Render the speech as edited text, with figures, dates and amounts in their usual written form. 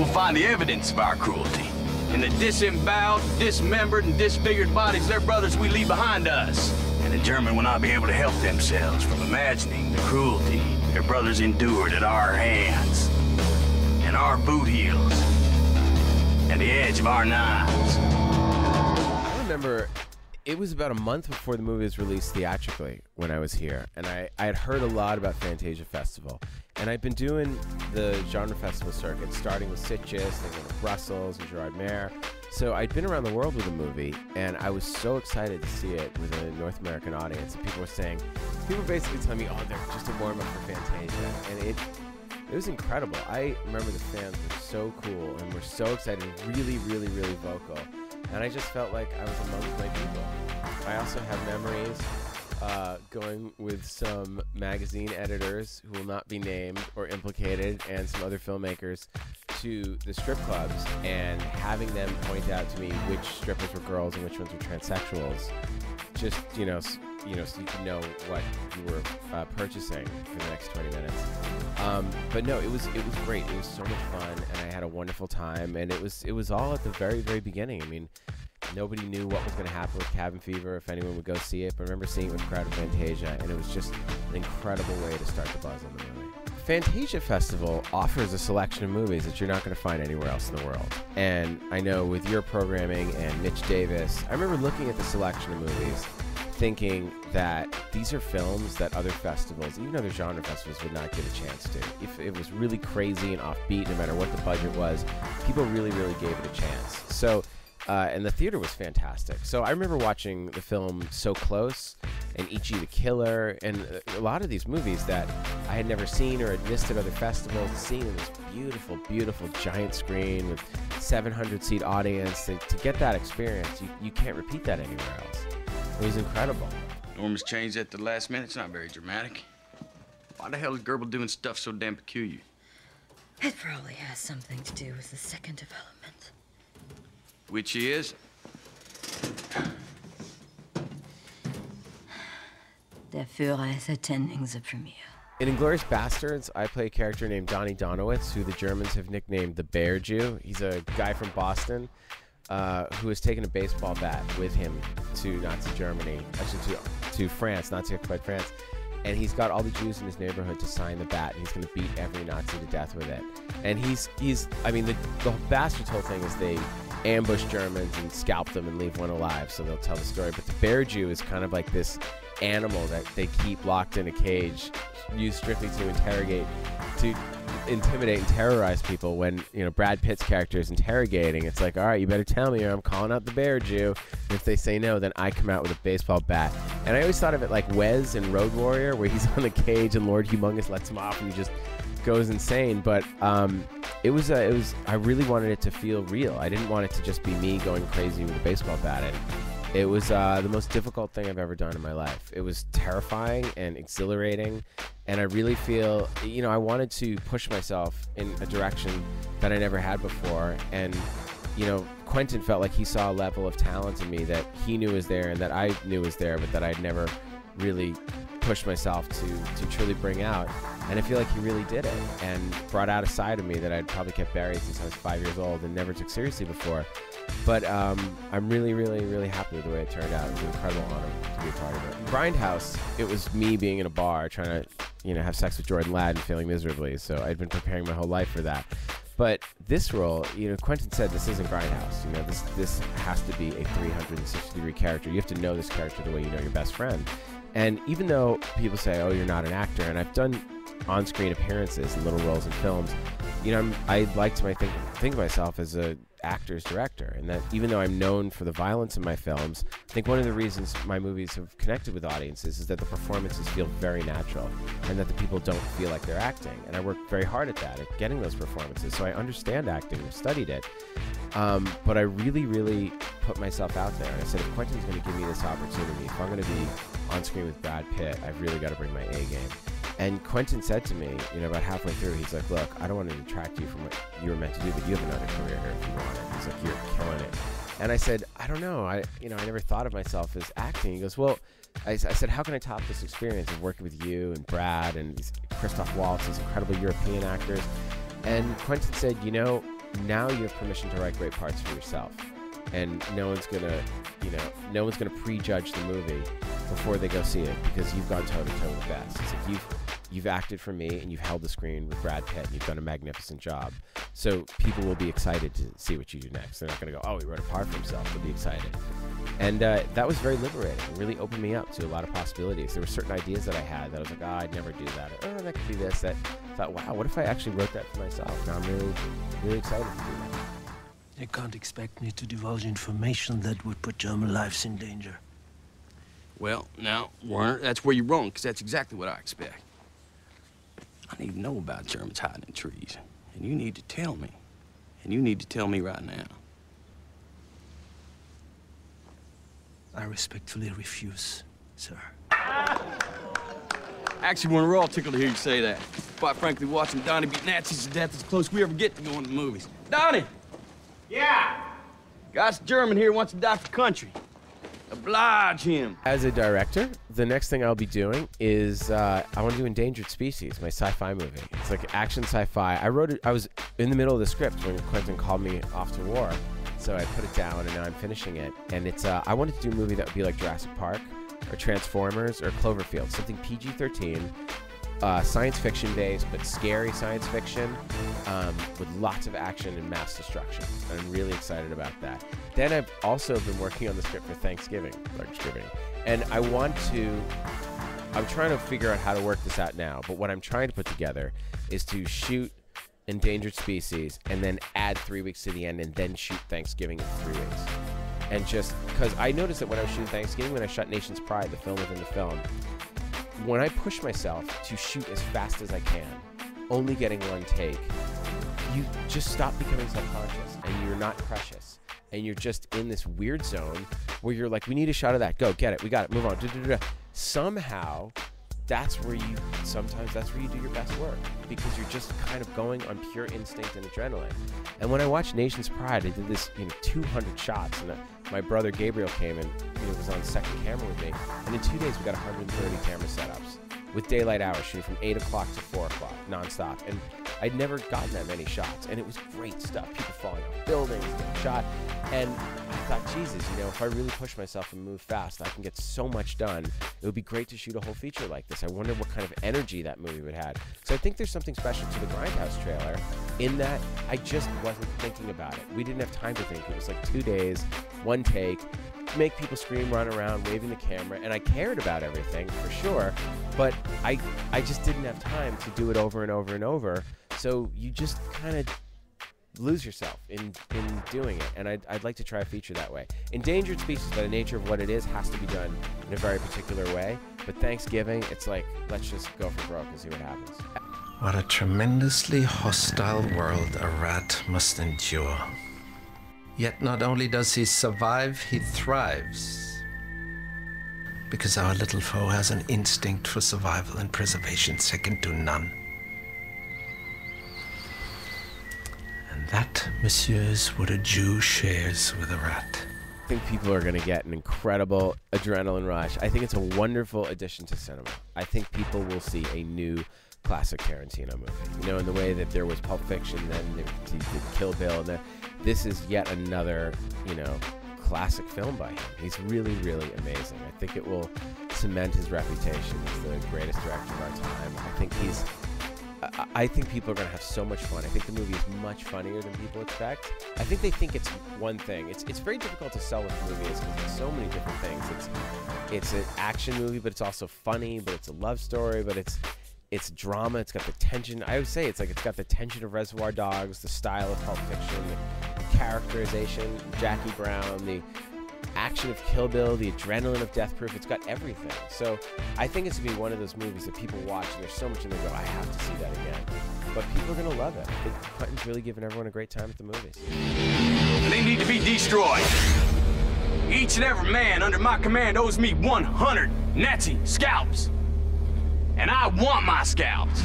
find the evidence of our cruelty. In the disemboweled, dismembered, and disfigured bodies their brothers we leave behind us. And the German will not be able to help themselves from imagining the cruelty their brothers endured at our hands. And our boot heels. And the edge of our knives. I remember it was about a month before the movie was released theatrically when I was here. And I had heard a lot about Fantasia Festival. And I'd been doing the genre festival circuit, starting with Sitges, then going to Brussels and Gerard Mayer. So I'd been around the world with the movie, and I was so excited to see it with a North American audience. And people were basically telling me, oh, they're just a warm-up for Fantasia. And it was incredible. I remember the fans were so cool and were so excited, really, really, really vocal. And I just felt like I was amongst my people. I also have memories going with some magazine editors who will not be named or implicated and some other filmmakers to the strip clubs and having them point out to me which strippers were girls and which ones were transsexuals. Just, so you can know what you were purchasing for the next 20 minutes. But no, it was great. It was so much fun, and I had a wonderful time. And it was all at the very, very beginning. I mean, nobody knew what was going to happen with Cabin Fever, if anyone would go see it. But I remember seeing it with Crowd of Fantasia, and it was just an incredible way to start the buzz on the movie. Fantasia Festival offers a selection of movies that you're not going to find anywhere else in the world. And I know with your programming and Mitch Davis, I remember looking at the selection of movies thinking that these are films that other festivals, even other genre festivals, would not get a chance to. If it was really crazy and offbeat, no matter what the budget was, people really, really gave it a chance. So, and the theater was fantastic. So I remember watching the film So Close and Ichi the Killer and a lot of these movies that I had never seen or had missed at other festivals, seeing in this beautiful, beautiful giant screen with 700-seat audience. To get that experience, you can't repeat that anywhere else. It was incredible. Norma's changed at the last minute. It's not very dramatic. Why the hell is Gerbil doing stuff so damn peculiar? It probably has something to do with the second development. Which he is? Der Führer is attending the premiere. In Inglourious Basterds, I play a character named Donnie Donowitz, who the Germans have nicknamed the Bear Jew. He's a guy from Boston who has taken a baseball bat with him to Nazi Germany, actually to France, Nazi-occupied France. And he's got all the Jews in his neighborhood to sign the bat, and he's going to beat every Nazi to death with it. And I mean, the Bastards whole thing is they ambush Germans and scalp them and leave one alive, so they'll tell the story. But the Bear Jew is kind of like this animal that they keep locked in a cage, used strictly to intimidate and terrorize people. When Brad Pitt's character is interrogating, it's like, all right, you better tell me or I'm calling out the Bear Jew. And if they say no, then I come out with a baseball bat. And I always thought of it like Wes in Road Warrior, where he's on the cage and Lord Humongous lets him off and he just goes insane. But I really wanted it to feel real. I didn't want it to just be me going crazy with a baseball bat. And it was the most difficult thing I've ever done in my life. It was terrifying and exhilarating, and I really feel, I wanted to push myself in a direction that I never had before. And, Quentin felt like he saw a level of talent in me that he knew was there and that I knew was there, but that I'd never really pushed myself to truly bring out. And I feel like he really did it and brought out a side of me that I'd probably kept buried since I was 5 years old and never took seriously before. But I'm really, really, really happy with the way it turned out. It was an incredible honor to be a part of it. Grindhouse, it was me being in a bar trying to, have sex with Jordan Ladd and failing miserably. So I'd been preparing my whole life for that. But this role, Quentin said this isn't Grindhouse. This has to be a 360-degree character. You have to know this character the way you know your best friend. And even though people say, oh, you're not an actor, and I've done on-screen appearances and little roles in films, I like to think of myself as a actor's director, and that even though I'm known for the violence in my films, I think one of the reasons my movies have connected with audiences is that the performances feel very natural and that the people don't feel like they're acting. And I work very hard at that, at getting those performances, so I understand acting, I've studied it. But I really, really put myself out there, and I said, if Quentin's going to give me this opportunity, if I'm going to be on screen with Brad Pitt, I've really got to bring my A game. And Quentin said to me, about halfway through, he's like, look, I don't want to detract you from what you were meant to do, but you have another career here if you want it. He's like, you're killing it. And I said, I don't know. I never thought of myself as acting. He goes, well, I said, how can I top this experience of working with you and Brad and Christoph Waltz, these incredible European actors? And Quentin said, now you have permission to write great parts for yourself. And no one's gonna, no one's gonna prejudge the movie before they go see it because you've gone toe-to-toe with the best. It's like you've acted for me and you've held the screen with Brad Pitt and you've done a magnificent job. So people will be excited to see what you do next. They're not gonna go, oh, he wrote a part for himself. They'll be excited. And that was very liberating. It really opened me up to a lot of possibilities. There were certain ideas that I had that I was like, I'd never do that. Or, that could be this. That I thought, wow, what if I actually wrote that for myself? Now I'm really, really excited to do that. You can't expect me to divulge information that would put German lives in danger. Well, now, Werner, that's where you're wrong, because that's exactly what I expect. I need to know about Germans hiding in trees, and you need to tell me. And you need to tell me right now. I respectfully refuse, sir. Actually, Werner, we're all tickled to hear you say that. Quite frankly, watching Donnie beat Nazis to death is as close as we ever get to going to the movies. Donnie! Yeah? Guy's German here wants to die for country. Oblige him. As a director, the next thing I'll be doing is I want to do Endangered Species, my sci-fi movie. It's like action sci-fi. I wrote it. I was in the middle of the script when Quentin called me off to war, so I put it down and now I'm finishing it. And it's I wanted to do a movie that would be like Jurassic Park or Transformers or Cloverfield, something PG-13. Science fiction based, but scary science fiction with lots of action and mass destruction. And I'm really excited about that. Then I've also been working on the script for Thanksgiving. And I'm trying to figure out how to work this out now, but what I'm trying to put together is to shoot Endangered Species and then add 3 weeks to the end and then shoot Thanksgiving in 3 weeks. And just, because I noticed that when I was shooting Thanksgiving, when I shot Nation's Pride, the film within the film, when I push myself to shoot as fast as I can, only getting one take, you just stop becoming self-conscious and you're not precious. And you're just in this weird zone where you're like, we need a shot of that. Go, get it. We got it. Move on. Somehow, sometimes that's where you do your best work because you're just kind of going on pure instinct and adrenaline. And when I watched Nation's Pride, I did this 200 shots and my brother Gabriel came and was on second camera with me. And in 2 days, we got 130 camera setups with daylight hours, shooting from 8 o'clock to 4 o'clock, nonstop. And I'd never gotten that many shots, and it was great stuff. People falling off buildings, getting shot. And I thought, Jesus, if I really push myself and move fast, I can get so much done. It would be great to shoot a whole feature like this. I wonder what kind of energy that movie would have. So I think there's something special to the Grindhouse trailer in that I just wasn't thinking about it. We didn't have time to think. It was like 2 days, one take, make people scream, run around, waving the camera, and I cared about everything, for sure, but I just didn't have time to do it over and over and over, so you just kind of lose yourself in doing it, and I'd like to try a feature that way. Endangered Species, by the nature of what it is, has to be done in a very particular way, but Thanksgiving, it's like, let's just go for broke and see what happens. What a tremendously hostile world a rat must endure. Yet not only does he survive, he thrives. Because our little foe has an instinct for survival and preservation second to none. And that, monsieur, is what a Jew shares with a rat. I think people are going to get an incredible adrenaline rush. I think it's a wonderful addition to cinema. I think people will see a new classic Tarantino movie. In the way that there was Pulp Fiction, then there was Kill Bill, and then this is yet another, classic film by him. He's really, really amazing. I think it will cement his reputation as the greatest director of our time. I think people are going to have so much fun. I think the movie is much funnier than people expect. I think they think it's one thing. It's very difficult to sell with movies because it's so many different things. It's an action movie, but it's also funny, but it's a love story, but it's drama, it's got the tension. I would say it's got the tension of Reservoir Dogs, the style of Pulp Fiction, the characterization, Jackie Brown, the action of Kill Bill, the adrenaline of Death Proof. It's got everything. So I think it's going to be one of those movies that people watch and there's so much in there go, I have to see that again. But people are going to love it. I think Quentin's really giving everyone a great time at the movies. They need to be destroyed. Each and every man under my command owes me 100 Nazi scalps. And I want my scalps.